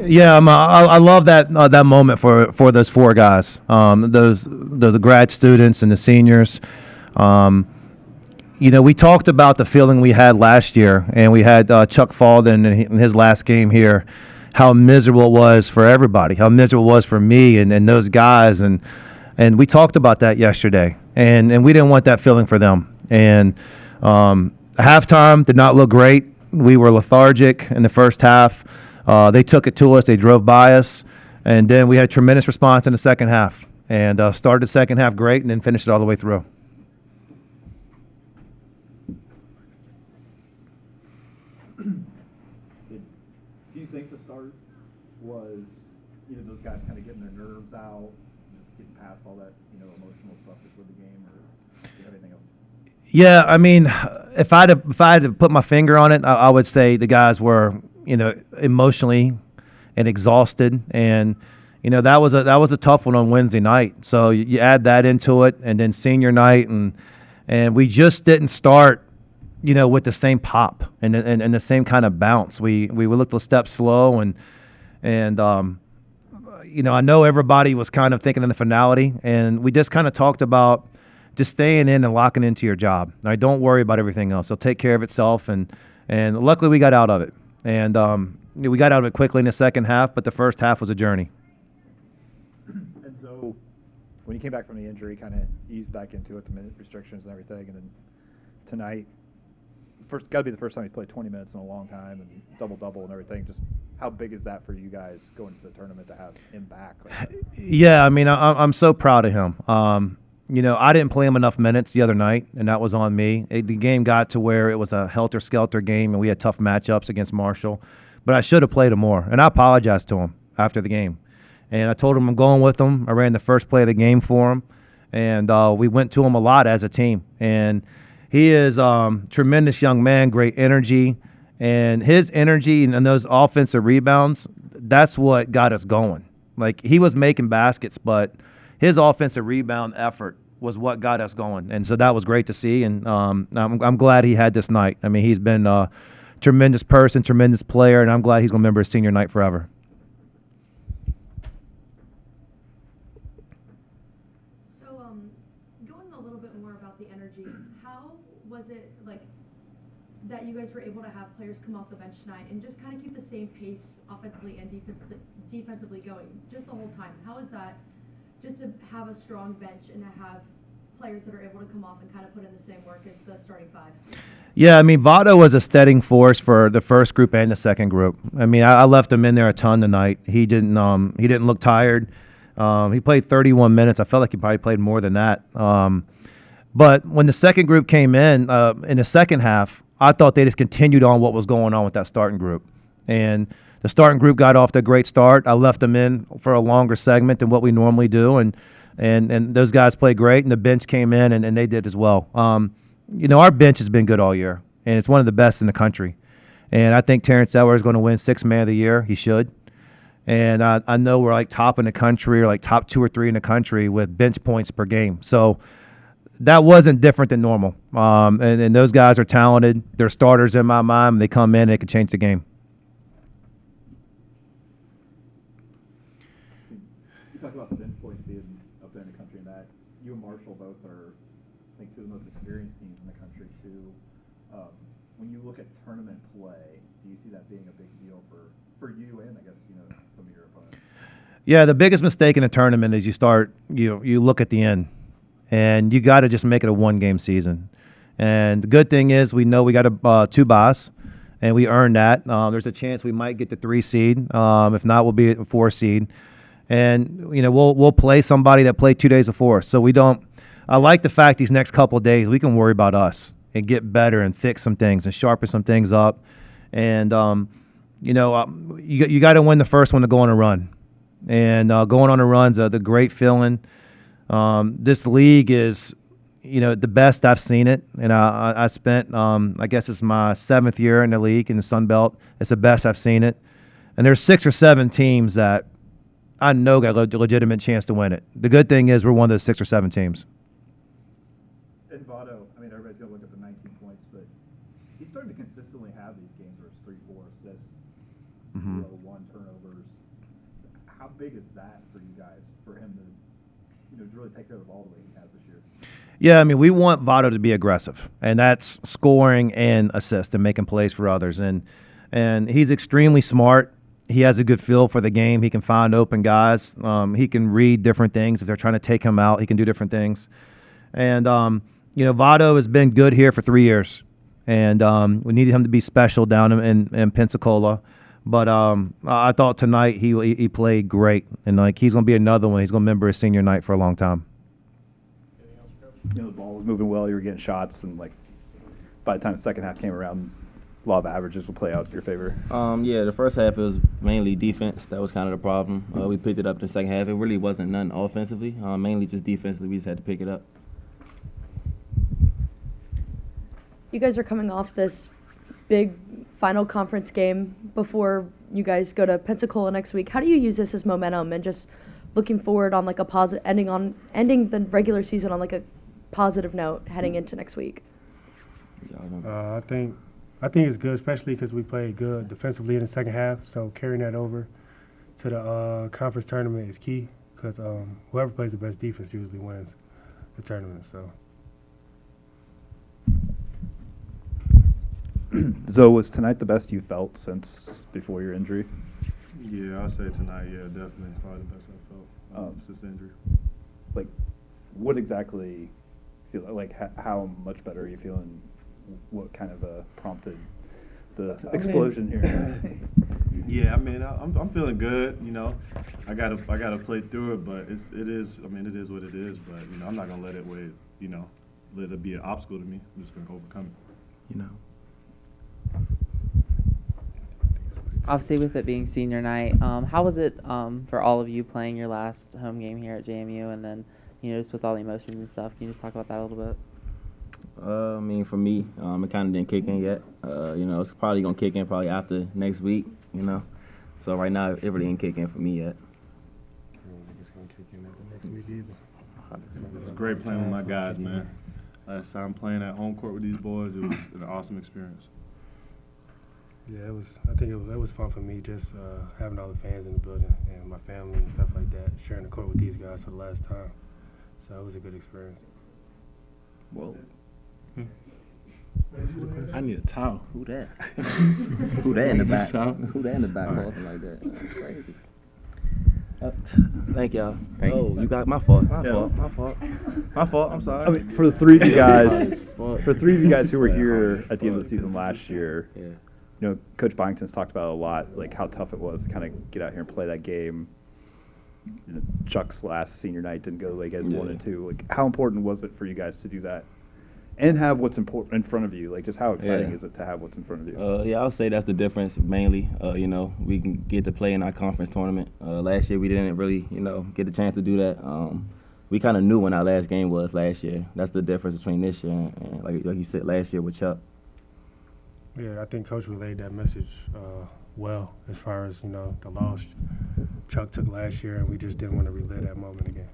Yeah, I love that moment for those four guys, those the grad students and the seniors. Um, we talked about the feeling we had last year, and we had Chuck Falden in his last game here, how miserable it was for everybody, how miserable it was for me and those guys, and we talked about that yesterday, and we didn't want that feeling for them. And halftime did not look great. We were lethargic in the first half. They took it to us. They drove by us, and then we had a tremendous response in the second half, and started the second half great, and then finished it all the way through. Do you think the start was, those guys kind of getting their nerves out, getting past all that, emotional stuff before the game, or do you have anything else? Yeah, I mean, if I had to put my finger on it, I would say the guys were, emotionally and exhausted, and that was a tough one on Wednesday night. So you add that into it, and then senior night, and we just didn't start, with the same pop and the same kind of bounce. We looked a step slow, and I know everybody was kind of thinking in the finality, and we just kind of talked about just staying in and locking into your job. All right, don't worry about everything else. It'll take care of itself, and luckily we got out of it. And we got out of it quickly in the second half, but the first half was a journey. And so when you came back from the injury, kind of eased back into it, the minute restrictions and everything, and then tonight, got to be the first time you played 20 minutes in a long time and double-double and everything. Just how big is that for you guys going to the tournament to have him back? Yeah, I mean, I'm so proud of him. I didn't play him enough minutes the other night, and that was on me. The game got to where it was a helter-skelter game, and we had tough matchups against Marshall. But I should have played him more, and I apologized to him after the game. And I told him I'm going with him. I ran the first play of the game for him, and we went to him a lot as a team. And he is tremendous young man, great energy. And his energy and those offensive rebounds, that's what got us going. Like, he was making baskets, but his offensive rebound effort was what got us going. And so that was great to see, and I'm glad he had this night. I mean, he's been a tremendous person, tremendous player, and I'm glad he's going to remember his senior night forever. Going a little bit more about the energy, how was it that you guys were able to have players come off the bench tonight and just kind of keep the same pace offensively and defensively going just the whole time? How is that, just to have a strong bench and to have players that are able to come off and kind of put in the same work as the starting five? Yeah, I mean, Vado was a steadying force for the first group and the second group. I mean, I left him in there a ton tonight. He didn't look tired. He played 31 minutes. I felt like he probably played more than that. But when the second group came in the second half, I thought they just continued on what was going on with that starting group. And the starting group got off to a great start. I left them in for a longer segment than what we normally do, and those guys played great, and the bench came in, and they did as well. Our bench has been good all year, and it's one of the best in the country. And I think Terrence Edwards is going to win Sixth Man of the Year. He should. And I know we're top in the country, or top 2 or 3 in the country with bench points per game. So that wasn't different than normal. And those guys are talented. They're starters in my mind. They come in and they can change the game. You talk about the bench points being up there in the country, and that you and Marshall both are, I think, two of the most experienced teams in the country too. When you look at tournament play, do you see that being a big deal for you and I guess some of your opponents? Yeah, the biggest mistake in a tournament is you look at the end, and you got to just make it a one-game season. And the good thing is we know we got 2 buys, and we earned that. There's a chance we might get the 3 seed. If not, we'll be at 4 seed. And we'll play somebody that played 2 days before. So we don't. I like the fact these next couple of days we can worry about us and get better and fix some things and sharpen some things up. And you got to win the first one to go on a run. And going on a run's the great feeling. This league is, the best I've seen it. And I spent, I guess it's my 7th year in the league in the Sun Belt. It's the best I've seen it. And there's 6 or 7 teams that I know got a legitimate chance to win it. The good thing is we're one of those 6 or 7 teams. And Vado, I mean, everybody's going to look at the 19 points, but he's starting to consistently have these games where it's 3, 4 assists. Mhm. 1 turnovers. How big is that for you guys, for him to, to really take care of the ball the way he has this year? Yeah, I mean, we want Vado to be aggressive, and that's scoring and assist and making plays for others. And he's extremely smart. He has a good feel for the game. He can find open guys. He can read different things. If they're trying to take him out, he can do different things. And, Vado has been good here for 3 years. And we needed him to be special down in Pensacola. But I thought tonight he played great. And, he's going to be another one. He's going to remember his senior night for a long time. The ball was moving well. You were getting shots, and by the time the second half came around, law of averages will play out in your favor. Yeah, the first half it was mainly defense. That was kind of the problem. We picked it up in the second half. It really wasn't nothing offensively. Mainly just defensively. We just had to pick it up. You guys are coming off this big final conference game before you guys go to Pensacola next week. How do you use this as momentum and just looking forward on a positive ending the regular season on a positive note heading into next week? I think it's good, especially because we played good defensively in the second half. So carrying that over to the conference tournament is key because whoever plays the best defense usually wins the tournament. So. So was tonight the best you felt since before your injury? Yeah, I'll say tonight, yeah, definitely. Probably the best I felt since the injury. What exactly how much better are you feeling? What kind of prompted the explosion here? Yeah, I mean, I'm feeling good. I gotta play through it, but it is what it is. But I'm not gonna let it let it be an obstacle to me. I'm just gonna overcome it. Obviously, with it being senior night, how was it for all of you playing your last home game here at JMU, and then just with all the emotions and stuff? Can you just talk about that a little bit? For me, it kind of didn't kick in yet. It's probably gonna kick in probably after next week. So right now it really ain't kick in for me yet. I don't think it's going to kick in after next week either. It's great playing with my guys, man. Last time playing at home court with these boys, it was an awesome experience. Yeah, I think it was fun for me just having all the fans in the building and my family and stuff like that, sharing the court with these guys for the last time. So it was a good experience. Whoa. I need a towel. Who that? Who that in the back? Who that in the back coughing like that? That's crazy. Thank y'all. You got my fault. My fault. I'm sorry. I mean, for the 3 of you guys, who were here at the end of the season last year, Coach Byington's talked about it a lot, how tough it was to kind of get out here and play that game. Chuck's last senior night didn't go the way you guys wanted to. How important was it for you guys to do that and have what's important in front of you? Just how exciting is it to have what's in front of you? I'll say that's the difference mainly. We can get to play in our conference tournament. Last year we didn't really, get the chance to do that. We kind of knew when our last game was last year. That's the difference between this year and like you said, last year with Chuck. Yeah, I think Coach relayed that message well as far as, the loss Chuck took last year, and we just didn't want to relive that moment again.